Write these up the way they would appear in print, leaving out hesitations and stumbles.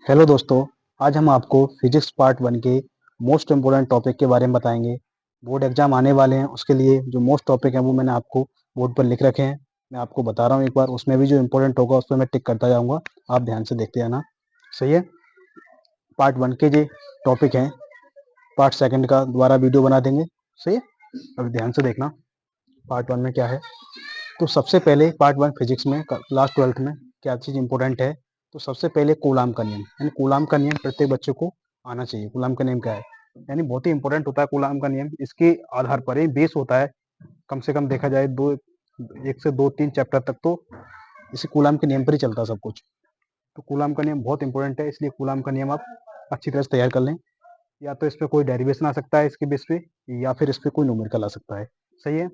Hello दोस्तों, आज हम आपको फिजिक्स पार्ट वन के मोस्ट इम्पोर्टेंट टॉपिक के बारे में बताएंगे। बोर्ड एग्जाम आने वाले हैं, उसके लिए जो मोस्ट टॉपिक हैं वो मैंने आपको बोर्ड पर लिख रखे हैं। मैं आपको बता रहा हूँ एक बार, उसमें भी जो इम्पोर्टेंट होगा उस पर मैं टिक करता जाऊँगा। आप ध्यान से देखते जाना। सही है। पार्ट वन के जो टॉपिक हैं, पार्ट सेकंड का दोबारा वीडियो बना देंगे। सही है। अब ध्यान से देखना पार्ट वन में क्या है। तो सबसे पहले पार्ट वन फिजिक्स में क्लास 12th में क्या चीज़ इंपॉर्टेंट है। तो सबसे पहले कूलाम का नियम, यानी कूलाम का नियम प्रत्येक बच्चे को आना चाहिए। कूलाम का नियम क्या है, यानी बहुत ही इंपॉर्टेंट होता है कूलाम का नियम। इसके आधार पर ही बेस होता है। कम से कम देखा जाए एक से दो तीन चैप्टर तक तो इसी कूलाम के नियम पर ही चलता है सब कुछ। तो कूलाम का नियम बहुत इंपॉर्टेंट है, इसलिए कूलाम का नियम आप अच्छी तरह से तैयार कर लें। या तो इस पर कोई डेरिवेशन आ सकता है इसके बेस पे, या फिर इस पर कोई न्यूमेरिकल आ सकता है। सही है।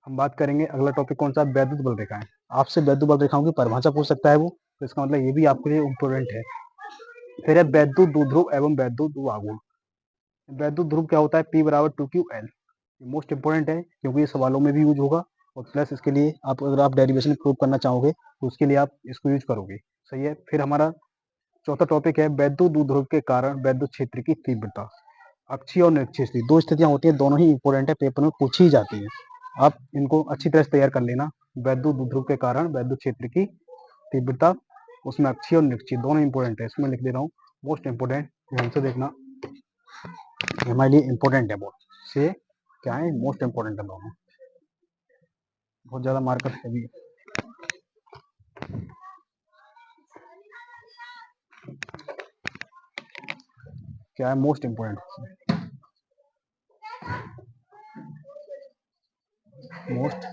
हम बात करेंगे अगला टॉपिक कौन सा, वैद्युत बल रेखाएं। आपसे वैद्युत बल रेखाओं की परिभाषा पूछ सकता है वो, तो इसका मतलब ये भी आपके लिए इम्पोर्टेंट है। फिर है वैद्युत द्विध्रुव एवं वैद्युत द्विआघूर्ण। वैद्युत ध्रुव क्या होता है, P बराबर 2Ql। मोस्ट इंपोर्टेंट है क्योंकि ये सवालों में भी यूज होगा, और प्लस इसके लिए आप अगर आप डेरिवेशन प्रूव करना चाहोगे तो उसके लिए आप इसको यूज करोगे। सही है। फिर हमारा चौथा टॉपिक है वैद्युत द्विध्रुव के कारण वैद्युत क्षेत्र की तीव्रता। अक्षीय और निरक्षीय स्थिति दो स्थितियां होती हैं, दोनों ही इंपॉर्टेंट है, पेपर में पूछी ही जाती है। आप इनको अच्छी तरह से तैयार कर लेना। वैद्युत द्विध्रुव के कारण वैद्युत क्षेत्र की तीव्रता, उसमें अक्षीय और निरक्षीय दोनों इंपॉर्टेंट है। इसमें लिख दे रहा हूँ मोस्ट इंपॉर्टेंट, ध्यान से देखना। हमारे लिए इंपॉर्टेंट है बहुत से, क्या है मोस्ट इंपॉर्टेंट है दोनों। बहुत ज्यादा मार्कर हैवी है। क्या है मोस्ट इंपॉर्टेंट, मोस्ट।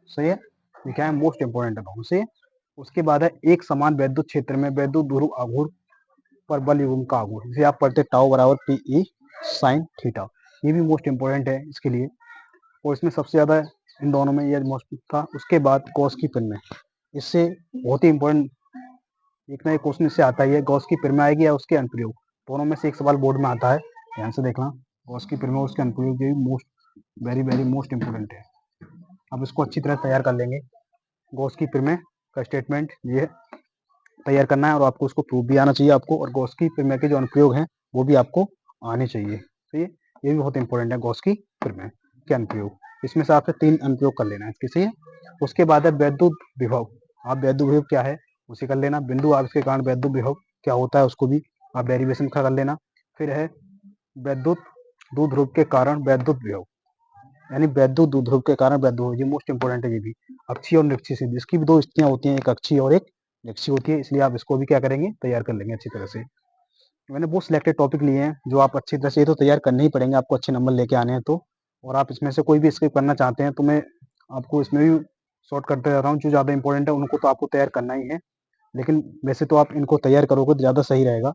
सही है। ये क्या है मोस्ट इंपॉर्टेंट है दोनों से। उसके बाद है एक समान वैद्युत क्षेत्र में वैद्युत ध्रुव आघूर्ण पर बल युग्म का आघूर्ण, जिसे आप पढ़ते टाउ बराबर PE साइन थीटा। ये भी मोस्ट इंपॉर्टेंट है इसके लिए, और इसमें सबसे ज्यादा इन दोनों में ये मोस्ट था। उसके बाद गॉस की पिन में, इससे बहुत ही इंपॉर्टेंट एक ना एक क्वेश्चन इससे आता ही है। गॉस की पिन में आएगी या उसके अनुप्रयोग, दोनों में से एक सवाल बोर्ड में आता है। ध्यान से देखना, गॉस की पिन में उसके अनुप्रयोग जो most very very most important है। अब इसको अच्छी तरह तैयार कर लेंगे। गॉस की पिन में का स्टेटमेंट ये तैयार करना है, और आपको उसको प्रूफ भी आना चाहिए आपको, और गॉस की प्रमेय के जो अनुप्रयोग हैं वो भी आपको आने चाहिए। तो ये भी बहुत इंपॉर्टेंट है, गॉस की प्रमेय के अनुप्रयोग। इसमें से आपसे 3 अनुप्रयोग कर लेना है इसके। सही है। उसके बाद है वैद्युत विभव। आप वैद्युत विभव क्या है उसे कर लेना। बिंदु आवेश के कारण वैद्युत विभव क्या होता है उसको भी आप डेरिवेशन का कर लेना। फिर है वैद्युत द्विध्रुव के कारण वैद्युत विभव, यानी वैद्युत द्विध्रुव के कारण वैद्युत, ये मोस्ट इंपॉर्टेंट है ये भी। अक्षीय और निरक्षीय स्थिति, इसकी भी दो स्थितियां होती हैं, एक अक्षीय और एक निरक्षीय होती है, इसलिए आप इसको भी क्या करेंगे, तैयार कर लेंगे अच्छी तरह से। मैंने वो सिलेक्टेड टॉपिक लिए हैं जो आप अच्छी तरह से, ये तो तैयार करने ही पड़ेंगे आपको, अच्छे नंबर लेके आने हैं तो। और आप इसमें से कोई भी स्किप करना चाहते हैं तो मैं आपको इसमें भी शॉर्ट करते जा रहा हूँ। जो ज़्यादा इंपॉर्टेंट है उनको तो आपको तैयार करना ही है, लेकिन वैसे तो आप इनको तैयार करोगे तो ज़्यादा सही रहेगा,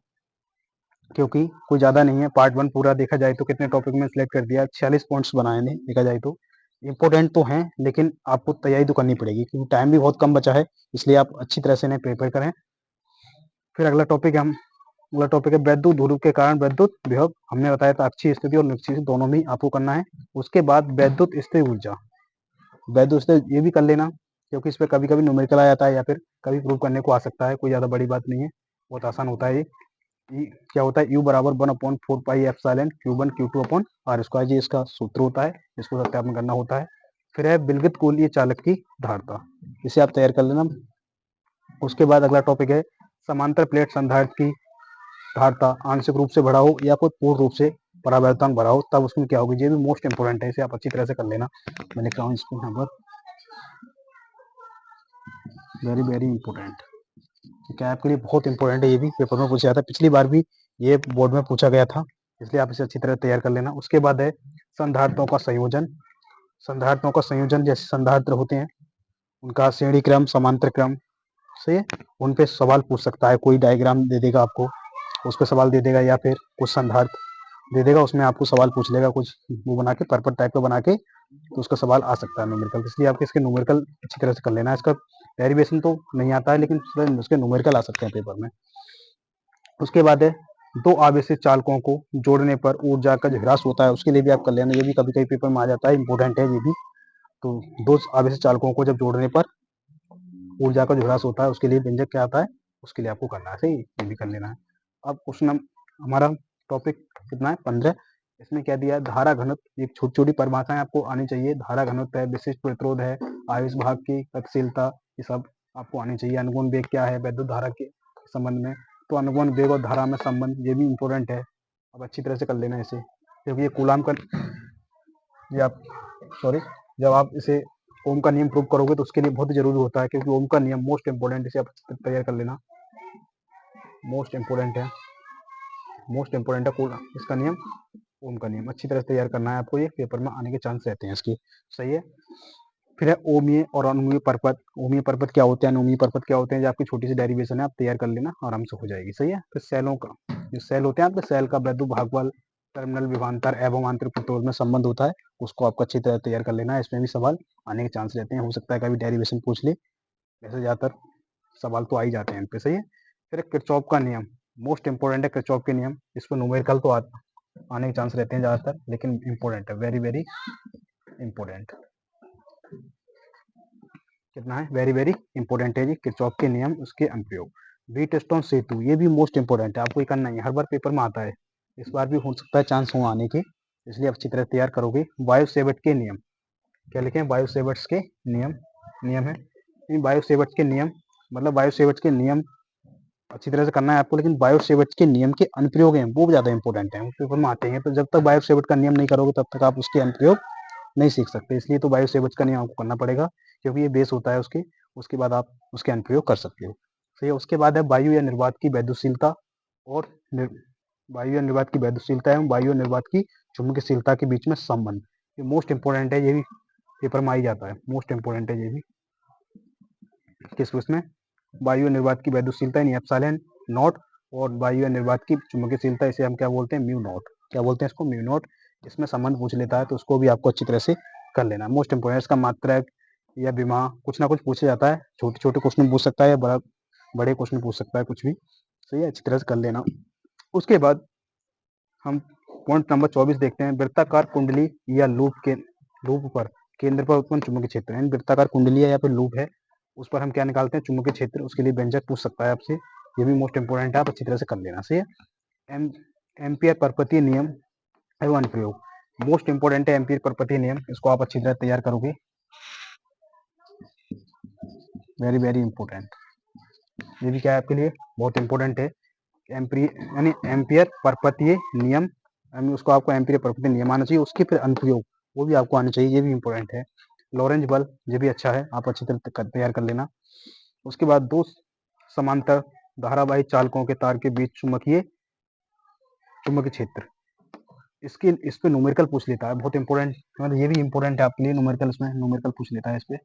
क्योंकि कोई ज़्यादा नहीं है। पार्ट वन पूरा देखा जाए तो कितने टॉपिक में सिलेक्ट कर दिया, 46 पॉइंट्स बनाए ने देखा जाए तो। इंपॉर्टेंट तो हैं, लेकिन आपको तैयारी तो करनी पड़ेगी क्योंकि टाइम भी बहुत कम बचा है, इसलिए आप अच्छी तरह से इन्हें प्रिपेयर करें। फिर अगला टॉपिक है वैद्युत ध्रुव के कारण वैद्युत विभव। हमने बताया था अक्षीय स्थिति और निरक्षीय स्थिति दोनों भी आपको करना है। उसके बाद वैद्युत स्थिर ऊर्जा, वैद्युत स्थिर ये भी कर लेना, क्योंकि इस पर कभी कभी न्यूमेरिकल आ जाता है या फिर कभी प्रूव करने को आ सकता है। कोई ज्यादा बड़ी बात नहीं है, बहुत आसान होता है ये। क्या होता है, U बराबर 1/4 pi epsilon Q1 Q2 upon R square, ये इसका सूत्र होता है, इसको सत्यापन करना होता है। फिर है विलगित गोलीय चालक की धारता, इसे आप तैयार कर लेना। उसके बाद अगला टॉपिक है समांतर प्लेट संधारित्र की धारता आंशिक रूप से बढ़ा हो या कोई पूर्ण रूप से परावर्तन बढ़ा हो, तब उसमें क्या होगी, ये भी मोस्ट इंपोर्टेंट है, इसे आप अच्छी तरह से कर लेना। मैं लिख रहा हूँ इसको यहाँ पर, वेरी वेरी इंपॉर्टेंट। क्या आपके लिए बहुत इंपॉर्टेंट है, ये भी पेपर में पूछा जाता है, पिछली बार भी ये बोर्ड में पूछा गया था, इसलिए आप इसे अच्छी तरह तैयार कर लेना। उसके बाद है संधारित्रों का संयोजन। संधारित्रों का संयोजन, जैसे संधारित्र होते हैं उनका श्रेणी क्रम समांतर क्रम से, उन पे सवाल पूछ सकता है। कोई डायग्राम दे देगा आपको, उस पर सवाल दे देगा, या फिर कुछ संधारित्र दे देगा, उसमें आपको सवाल पूछ लेगा कुछ वो बना के, पर्पट टाइप का बना के, तो उसका सवाल आ सकता है न्यूमेरिकल। इसलिए आपके इसके न्यूमेरिकल अच्छी तरह से कर लेना है। इसका डेरिवेशन तो नहीं आता है, लेकिन उसके न्यूमेरिकल आ सकते हैं पेपर में। उसके बाद है दो आवेशित चालकों को जोड़ने पर ऊर्जा का जो ह्रास होता है उसके लिए भी आप कर लेना, ये भी कभी कभी पेपर में आ जाता है, इंपॉर्टेंट है ये भी। तो दो आवेशित चालकों को जब जोड़ने पर ऊर्जा का जो ह्रास होता है उसके लिए व्यंजक क्या आता है, उसके लिए आपको करना है, सही, ये भी कर लेना है। अब क्वेश्चन हमारा टॉपिक कितना है 15, इसमें क्या दिया है, धारा घनत्व, एक छोटी छोटी परिभाषाएं आपको आनी चाहिए, धारा घनत्व है, विशिष्ट प्रतिरोध है, आवेश भाग की गतिशीलता, ये सब आपको आनी चाहिए। अनुगुण वेग क्या है वैद्युत धारा के संबंध में, तो अनुगुण वेग और धारा में संबंध, ये भी इंपॉर्टेंट है, अब अच्छी तरह से कर लेना इसे, क्योंकि ये कूलाम का, ये आप सॉरी, जब आप इसे ओम का नियम प्रूव करोगे तो उसके लिए बहुत जरूरी होता है, क्योंकि ओम का नियम मोस्ट इंपोर्टेंट, इसे आप तैयार कर लेना, मोस्ट इंपोर्टेंट है, मोस्ट इंपोर्टेंट है कूलाम इसका नियम, ओम का नियम अच्छी तरह से तैयार करना है आपको, ये पेपर में आने के चांस रहते हैं इसकी, सही है। फिर है ओमीय और अनुमीय परपथ, ओमीय परपथ क्या होते हैं, अनुमीय परपथ क्या होते हैं, जो आपकी छोटी सी डेरिवेशन है, आप तैयार कर लेना, आराम से हो जाएगी, सही है। फिर सेलों का, जो सेल होते हैं आपके, सेल का वैद्युत भागफल, टर्मिनल विभवांतर एवं आंतरिक प्रतिरोध में संबंध होता है, उसको आपको अच्छी तरह तैयार कर लेना है, इसमें भी सवाल आने के चांस रहते हैं, हो सकता है कभी डेरिवेशन पूछ ले, वैसे ज्यादातर सवाल तो आ ही जाते हैं इन पे, सही है। फिर किरचॉफ का नियम, मोस्ट इंपोर्टेंट है किरचॉफ के नियम, इस पर न्यूमेरिकल तो आने के चांस रहते हैं ज्यादातर, लेकिन इंपॉर्टेंट है, वेरी वेरी इंपॉर्टेंट, कितना है, वेरी वेरी इंपॉर्टेंट है जी, किरचॉफ के नियम, उसके अनुप्रयोग। व्हीटस्टोन सेतु, ये भी मोस्ट इंपॉर्टेंट है, आपको ये करना है, हर बार पेपर में आता है, इस बार भी हो सकता है चांस हो आने के, इसलिए अच्छी तरह तैयार करोगे। वायु सेवट के नियम, क्या लिखे, वायु सेवट्स के नियम, नियम है वायु सेवट के नियम, मतलब वायु सेवट के नियम अच्छी तरह से करना है आपको, लेकिन बायो सेवर्ट के नियम के अनुप्रयोग हैं वो ज्यादा इंपॉर्टेंट है, पेपर में आते हैं, तो जब तक बायो सेवर्ट का नियम नहीं करोगे तब तक आप उसके अनुप्रयोग नहीं सीख सकते, इसलिए तो बायो सेवर्ट का नियम आपको करना पड़ेगा, क्योंकि ये बेस होता है उसके, उसके बाद आप उसके अनुप्रयोग कर सकते हो, सही है। उसके बाद है वायु या निर्वात की वैद्युशीलता और वायु या निर्वात की वैद्युशीलता एवं वायु या निर्वात की चुंबकीयशीलता के बीच में संबंध, ये मोस्ट इंपॉर्टेंट है, ये भी पेपर में आ ही जाता है, मोस्ट इंपॉर्टेंट है ये भी, किस उसमें, वायु निर्वात की वैद्युशीलता यानी एप्सिलॉन नॉट, और वायु निर्वात की चुंबकीयशीलता, इसे हम क्या बोलते हैं, म्यू नॉट, क्या बोलते हैं इसको, म्यू नॉट, इसमें संबंध पूछ लेता है, तो उसको भी आपको अच्छी तरह से कर लेना, मोस्ट इंपोर्टेंट, इसका मात्रक या विमा कुछ ना कुछ पूछा जाता है, छोटे छोटे क्वेश्चन पूछ सकता है, या बड़े क्वेश्चन पूछ सकता है, कुछ भी, सही है, अच्छी तरह से कर लेना। उसके बाद हम पॉइंट नंबर 24 देखते हैं, वृत्ताकार कुंडली या लूप पर केंद्र पर उत्पन्न चुंबकीय क्षेत्र, यानी वृत्ताकार कुंडली है या फिर लूप है, उस पर हम क्या निकालते हैं, चुंबकीय क्षेत्र, उसके लिए व्यंजक पूछ सकता है आपसे, ये भी मोस्ट इंपोर्टेंट है, आप अच्छी तरह से कर लेना, सही है। एम्पियर परपतीय नियम एवं अनुप्रयोग, मोस्ट इंपोर्टेंट है एम्पियर परपतीय नियम, इसको आप अच्छी तरह तैयार करोगे, वेरी वेरी इंपॉर्टेंट, ये भी क्या है आपके लिए बहुत इंपॉर्टेंट है, यानी एम्पियर परपतीय नियम, उसको आपको एम्पियर परपतीय नियम आना चाहिए, उसके फिर अनुप्रयोग वो भी आपको आना चाहिए, ये भी इंपॉर्टेंट है। लॉरेंज बल, ये भी अच्छा है, आप अच्छी तरह तैयार कर लेना। उसके बाद दो समांतर धारावाही चालकों के तार के बीच चुंबकीय क्षेत्र, इसके इस पे न्यूमेरिकल पूछ लेता है, बहुत इंपॉर्टेंट, मतलब ये भी इंपॉर्टेंट है आपके लिए, न्यूमेरिकल, इसमें न्यूमेरिकल पूछ लेता है, इस पे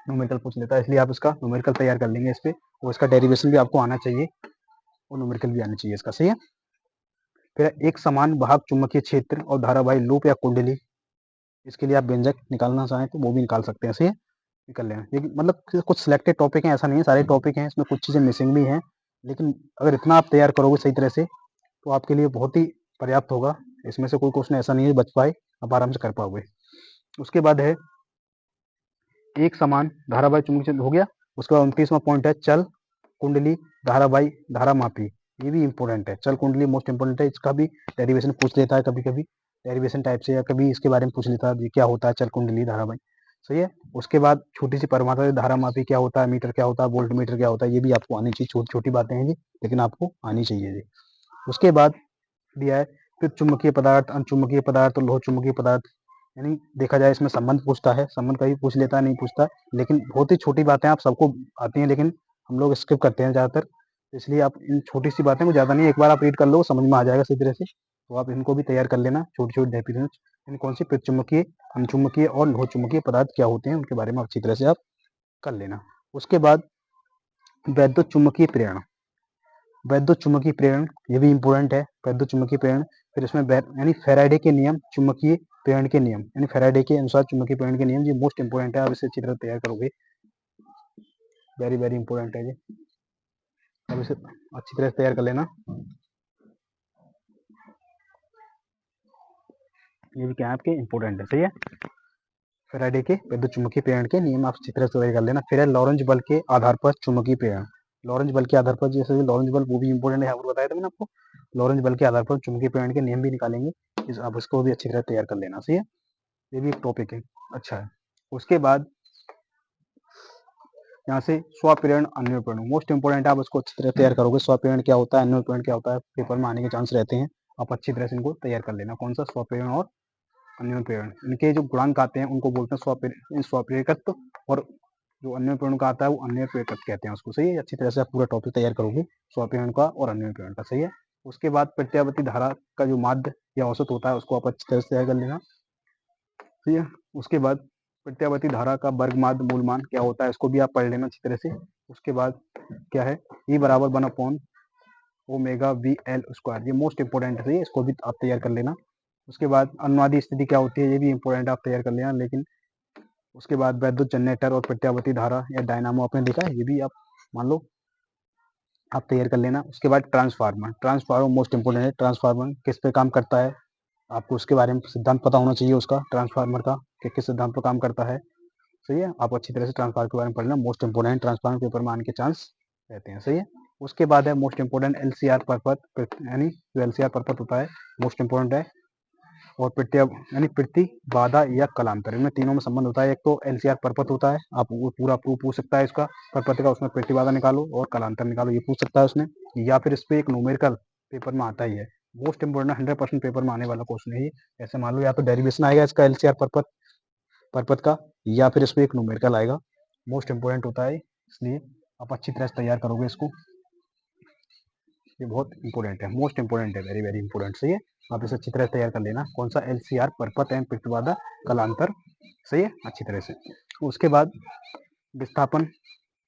न्यूमेरिकल पूछ लेता है, इसलिए आप इसका न्यूमेरिकल तैयार कर लेंगे इस पे, और इसका डेरिवेशन भी आपको आना चाहिए, और न्यूमेरिकल भी आनी चाहिए इसका, सही है। फिर एक समान भाग चुंबकीय क्षेत्र और धारावाही लूप या कुंडली, इसके लिए आप व्यंजक निकालना चाहें तो वो भी निकाल सकते हैं, सही है, निकल लेना, लेकिन मतलब कुछ सिलेक्टेड टॉपिक हैं, ऐसा नहीं है सारे टॉपिक हैं, इसमें कुछ चीज़ें मिसिंग भी हैं, लेकिन अगर इतना आप तैयार करोगे सही तरह से तो आपके लिए बहुत ही पर्याप्त होगा, इसमें से कोई क्वेश्चन ऐसा नहीं है बच पाए, आप आराम से कर पाओगे। उसके बाद है एक समान धारावाही चुंबकीय हो गया। उसके बाद 29वां पॉइंट है चल कुंडली धारावाही धारामापी, ये भी इंपॉर्टेंट है, चल कुंडली मोस्ट इंपॉर्टेंट है, इसका भी डेरिवेशन पूछ लेता है कभी कभी, डेरिवेशन टाइप से, या कभी इसके बारे में पूछ लेता है क्या होता है चल कुंडली धारावाही, सही है। उसके बाद छोटी सी परिभाषा, धारामापी क्या होता है, मीटर क्या होता है, वोल्ट मीटर क्या होता है, ये भी आपको आनी चाहिए, छोटी छोटी बातें हैं जी, लेकिन आपको आनी चाहिए जी। उसके बाद दिया है फिर चुंबकीय पदार्थ, अनचुंबकीय पदार्थ और लोह चुंबकीय पदार्थ, यानी देखा जाए इसमें संबंध पूछता है, संबंध कभी पूछ लेता है, नहीं पूछता, लेकिन बहुत ही छोटी बातें आप सबको आती हैं, लेकिन हम लोग स्किप करते हैं ज़्यादातर, इसलिए आप इन छोटी सी बातें को ज़्यादा नहीं, एक बार आप रीड कर लो समझ में आ जाएगा सही तरह से, तो आप इनको भी तैयार कर लेना, छोटी छोटी डेफिनेशन, यानी कौन सी चुंबकीय, अनचुंबकीय और लोह चुंबकीय पदार्थ क्या होते हैं, उनके बारे में अच्छी तरह से आप कर लेना। उसके बाद वैद्युत चुंबकीय प्रेरण, वैद्युत चुंबकीय प्रेरण, ये भी इंपॉर्टेंट है, वैद्युत चुंबकीय प्रेरण, फिर इसमें यानी फैराडे के नियम, चुंबकीय प्रेरण के नियम, यानी फैराडे के अनुसार चुंबकीय प्रेरण के नियम, ये मोस्ट इंपॉर्टेंट है, आप इसे अच्छी तरह तैयार करोगे, वेरी वेरी इंपॉर्टेंट है ये, अब इसे अच्छी तरह से तैयार कर लेना, ये भी क्या है आपके इंपॉर्टेंट है, सही है। फैराडे के विद्युत चुम्बकीय प्रेरण के नियम आप अच्छी तरह से तैयार कर लेना। फिर है लॉरेंज बल के आधार पर चुम्बकीय प्रेरण। लॉरेंज बल के आधार पर, जैसे लॉरेंज बल वो भी इंपॉर्टेंट है, यहाँ पर बताया था मैंने आपको। लॉरेंज बल के आधार पर चुम्बकीय प्रेरण के नियम भी निकालेंगे, आप इसको भी अच्छी तरह तैयार कर लेना। सही है, ये भी एक टॉपिक है, अच्छा है। उसके बाद यहाँ से स्वप्रेरण अन्वयप्रेरण मोस्ट इंपोर्टेंट है, आप इसको अच्छी तरह तैयार करोगे। स्वप्रेरण क्या होता है, अन्वयप्रेरण क्या होता है, पेपर में आने के चांस रहते हैं, आप अच्छी तरह से इनको तैयार कर लेना। कौन सा, स्वप्रेरण और अन्वयप्रेरण, इनके जो गुणांक आते हैं उनको बोलते हैं स्वप्रेरकत्व, और जो अन्वयप्रेरण का आता है वो अन्वयप्रेरकत्व कहते हैं उसको। सही है, अच्छी तरह से आप पूरा टॉपिक तैयार करोगे स्वप्रेरण का और अन्वयप्रेरण का। सही है। उसके बाद प्रत्यावर्ती धारा का जो माध्य या औसत होता है उसको आप अच्छी तरह से तैयार कर लेना। ठीक है। उसके बाद प्रत्यावर्ती धारा का वर्ग माध्य मूल मान क्या होता है, इसको भी आप पढ़ लेना अच्छी तरह से। उसके बाद क्या है, E बराबर 1 ओमेगा VL स्क्वायर, ये मोस्ट इंपोर्टेंट है, इसको भी आप तैयार कर लेना। उसके बाद अनुनादी स्थिति क्या होती है, ये भी इंपॉर्टेंट आप तैयार कर लेना। लेकिन उसके बाद वैद्युत जनरेटर और प्रत्यावर्ती धारा या डायनामो आपने देखा है, ये भी आप मान लो आप तैयार कर लेना। उसके बाद ट्रांसफार्मर, ट्रांसफार्मर मोस्ट इंपोर्टेंट है। ट्रांसफार्मर किस पे काम करता है, आपको उसके बारे में सिद्धांत पता होना चाहिए उसका, ट्रांसफार्मर का कि किस सिद्धांत पर काम करता है। सही है, आप अच्छी तरह से ट्रांसफार्मर के बारे में पढ़ना, मोस्ट इंपोर्टेंट, ट्रांसफार्मर पेपर में आने के चांस रहते हैं। सही है। उसके बाद है मोस्ट इंपोर्टेंट LCR परपथ, यानी जो LCR परपथ होता है मोस्ट इंपोर्टेंट है। और प्रत्या यानी प्रति बाधा या कलांतर, इनमें तीनों में संबंध होता है। एक तो LCR परपथ होता है, आप वो पूरा प्रूफ पूछ सकता है इसका परपथ का, उसमें प्रतिबाधा निकालो और कलांतर निकालो, ये पूछ सकता है उसमें। या फिर इस पे एक न्यूमेरिकल पेपर में आता ही है, मोस्ट इंपोर्टेंट 100% पेपर में आने वाला क्वेश्चन है ये। ऐसे मान लो या तो डेरिवेशन आएगा इसका LCR परपथ का, या फिर इसमें एक न्यूमेरिकल आएगा, मोस्ट इंपोर्टेंट होता है, इसलिए आप अच्छी तरह से तैयार करोगे इसको, ये बहुत इंपॉर्टेंट है, मोस्ट इंपॉर्टेंट है, वेरी वेरी इंपॉर्टेंट। सही है, आप इसे अच्छी तरह तैयार कर लेना। कौन सा, LCR परपथ एवं प्रतिबाधा कलांतर। सही है, अच्छी तरह से। उसके बाद विस्थापन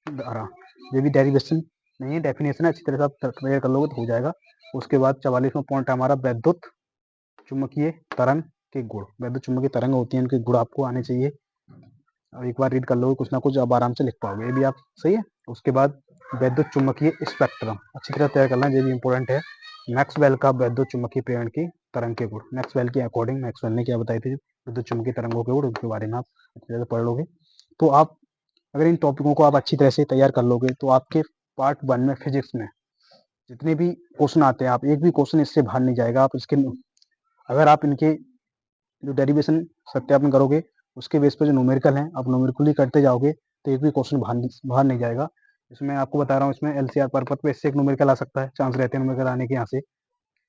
धारा, ये भी डेरिवेशन नहीं है, डेफिनेशन है, अच्छी तरह से आप तैयार कर लोगे तो हो जाएगा। उसके बाद 44वां पॉइंट है हमारा वैद्युत चुंबकीय तरंग के गुण। वैद्युत चुंबकीय तरंग होती है, उनके गुण आपको आने चाहिए। अब एक बार रीड कर लोगे कुछ ना कुछ, अब आराम से लिख पाओगे, ये भी आप। सही है। उसके बाद वैद्युत चुंबकीय स्पेक्ट्रम, अच्छी तरह तैयार करना, ये भी इंपॉर्टेंट है। मैक्सवेल का वैद्युत चुंबकीय प्रेरण की तरंग के गुण, मैक्सवेल के अकॉर्डिंग मैक्सवेल ने क्या बताई थी विद्युत चुंबकीय तरंगों के गुण, उनके बारे में आप अच्छी तरह से पढ़ लोगे। तो आप अगर इन टॉपिकों को आप अच्छी तरह से तैयार कर लोगे तो आपके पार्ट 1 में फिजिक्स में जितने भी क्वेश्चन आते हैं, आप एक भी क्वेश्चन इससे बाहर नहीं जाएगा। आप इसके, अगर आप इनके जो डेरिवेशन सत्यापन करोगे उसके बेस पे जो न्यूमेरिकल हैं, आप न्यूमेरिकली करते जाओगे तो एक भी क्वेश्चन बाहर नहीं जाएगा। इसमें आपको बता रहा हूँ, इसमें LCR परपथ पे इससे एक न्यूमेरिकल आ सकता है, चांस रहते हैं न्यूमेरिकल आने के यहाँ से,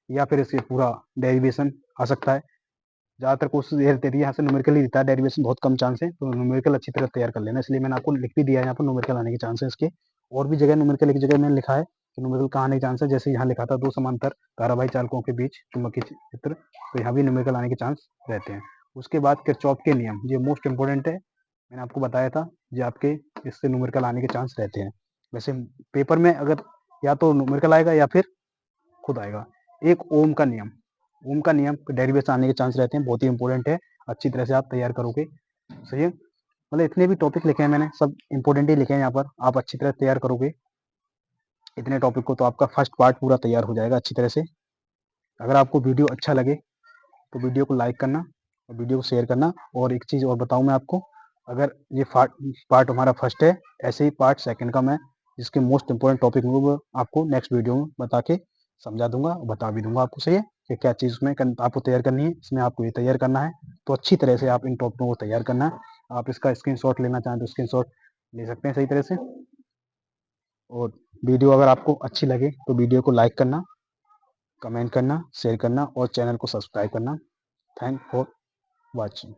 या फिर इससे पूरा डेरिवेशन आ सकता है। ज़्यादातर कोशिश ये रहती है यहाँ से न्यूमेरिकल ही रहता है, डेरिवेशन बहुत कम चांस है, तो न्यूमेरिकल अच्छी तरह तैयार कर लेना। इसलिए मैंने आपको लिख भी दिया है यहाँ पर न्यूमेरिकल आने के चांस है इसके। और भी जगह न्यूमेरिकल, एक जगह मैंने लिखा है कि न्यूमेरिकल कहाँ आने के चांस है, जैसे यहाँ लिखा था 2 समांतर धारावाही चालकों के बीच चुंबकीय क्षेत्र, तो यहाँ भी न्यूमेरिकल आने के चांस रहते हैं। उसके बाद किरचॉफ के नियम, ये मोस्ट इंपोर्टेंट है, मैंने आपको बताया था, ये आपके इससे न्यूमेरिकल आने के चांस रहते हैं। वैसे पेपर में अगर या तो न्यूमेरिकल आएगा या फिर खुद आएगा। एक ओम का नियम, ओम का नियम डेरिवेशन आने के चांस रहते हैं, बहुत ही इंपॉर्टेंट है, अच्छी तरह से आप तैयार करोगे। सही है, मतलब इतने भी टॉपिक लिखे हैं मैंने, सब इंपॉर्टेंट ही लिखे हैं यहाँ पर, आप अच्छी तरह तैयार करोगे इतने टॉपिक को तो आपका फर्स्ट पार्ट पूरा तैयार हो जाएगा अच्छी तरह से। अगर आपको वीडियो अच्छा लगे तो वीडियो को लाइक करना और वीडियो को शेयर करना। और एक चीज़ और बताऊँ मैं आपको, अगर ये पार्ट हमारा फर्स्ट है, ऐसे ही पार्ट सेकंड का मैं जिसके मोस्ट इंपॉर्टेंट टॉपिक होंगे वो आपको नेक्स्ट वीडियो में बता के समझा दूंगा, बता भी दूंगा आपको। सही है, कि क्या चीज़ उसमें आपको तैयार करनी है, इसमें आपको ये तैयार करना है, तो अच्छी तरह से आप इन टॉपिकों को तैयार करना है। आप इसका स्क्रीनशॉट लेना चाहें तो स्क्रीनशॉट ले सकते हैं सही तरह से। और वीडियो अगर आपको अच्छी लगे तो वीडियो को लाइक करना, कमेंट करना, शेयर करना और चैनल को सब्सक्राइब करना। Thank for watching.